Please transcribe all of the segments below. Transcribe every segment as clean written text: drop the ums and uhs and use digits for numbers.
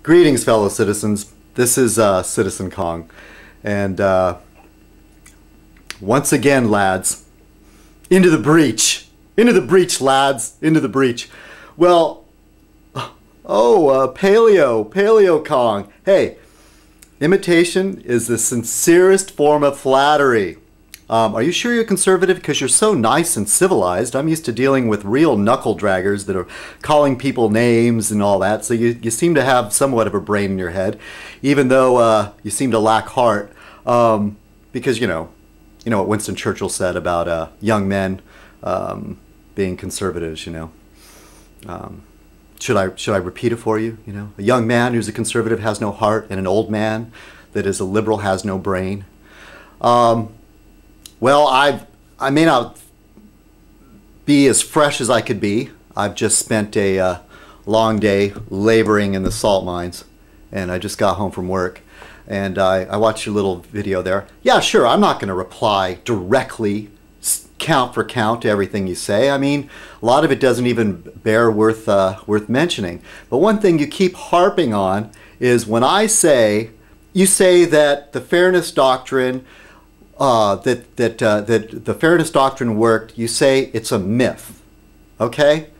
Greetings, fellow citizens. This is Citizenkong, and once again, lads, into the breach, lads, into the breach. Well, Paleocong. Hey, imitation is the sincerest form of flattery. Are you sure you're conservative? Because you're so nice and civilized. I'm used to dealing with real knuckle draggers that are calling people names and all that. So you seem to have somewhat of a brain in your head, even though you seem to lack heart. Because you know what Winston Churchill said about young men being conservatives. Should I repeat it for you? A young man who's a conservative has no heart, and an old man that is a liberal has no brain. Well, I may not be as fresh as I could be. I've just spent a long day laboring in the salt mines, and I just got home from work, and I watched your little video there. Yeah, sure, I'm not going to reply directly, count for count to everything you say. I mean, a lot of it doesn't even bear worth mentioning. But one thing you keep harping on is when I say, you say that the fairness doctrine that the fairness doctrine worked, you say it's a myth, okay?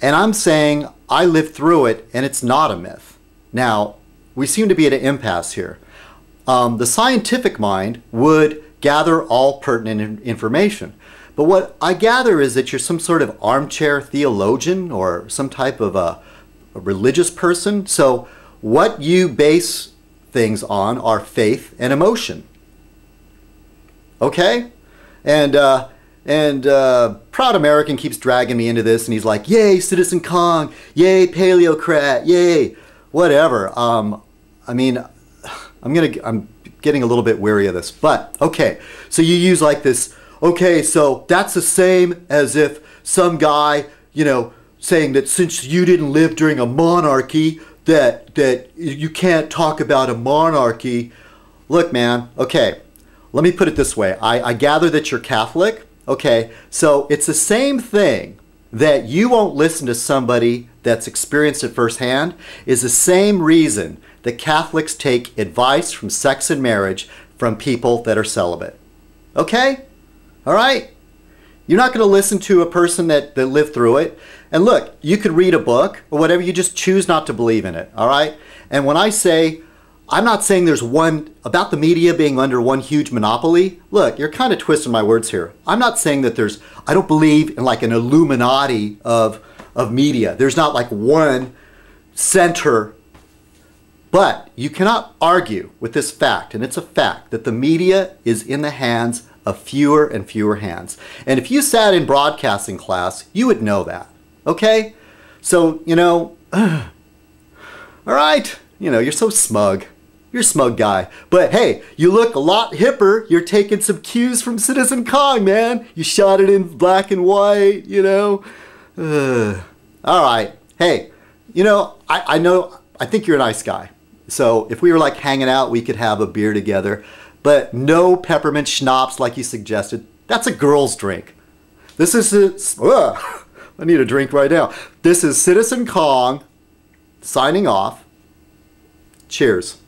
And I'm saying I lived through it, and it's not a myth. Now, we seem to be at an impasse here. The scientific mind would gather all pertinent information, but what I gather is that you're some sort of armchair theologian or some type of a religious person. So what you base things on are faith and emotion. Okay? And Proud American keeps dragging me into this, and he's like, yay, Citizenkong, yay, Paleocrat, yay, whatever. I mean, I'm getting a little bit weary of this, but okay. So you use like this, okay, so that's the same as if some guy, saying that since you didn't live during a monarchy, that you can't talk about a monarchy. Look, man, okay. Let me put it this way. I gather that you're Catholic. Okay, so it's the same thing that you won't listen to somebody that's experienced it firsthand is the same reason that Catholics take advice from sex and marriage from people that are celibate. Okay? All right? You're not going to listen to a person that lived through it. And look, you could read a book or whatever, you just choose not to believe in it. All right? And when I say, I'm not saying there's one, about the media being under one huge monopoly. Look, you're kind of twisting my words here. I'm not saying that I don't believe in like an Illuminati of media. There's not like one center. But you cannot argue with this fact, and it's a fact, that the media is in the hands of fewer and fewer hands. And if you sat in broadcasting class, you would know that. Okay? So, all right, you're so smug. You're a smug guy. But hey, you look a lot hipper. You're taking some cues from Citizenkong, man. You shot it in black and white, All right. Hey, I think you're a nice guy. So if we were like hanging out, we could have a beer together. But no peppermint schnapps like you suggested. That's a girl's drink. This is, I need a drink right now. This is Citizenkong signing off. Cheers.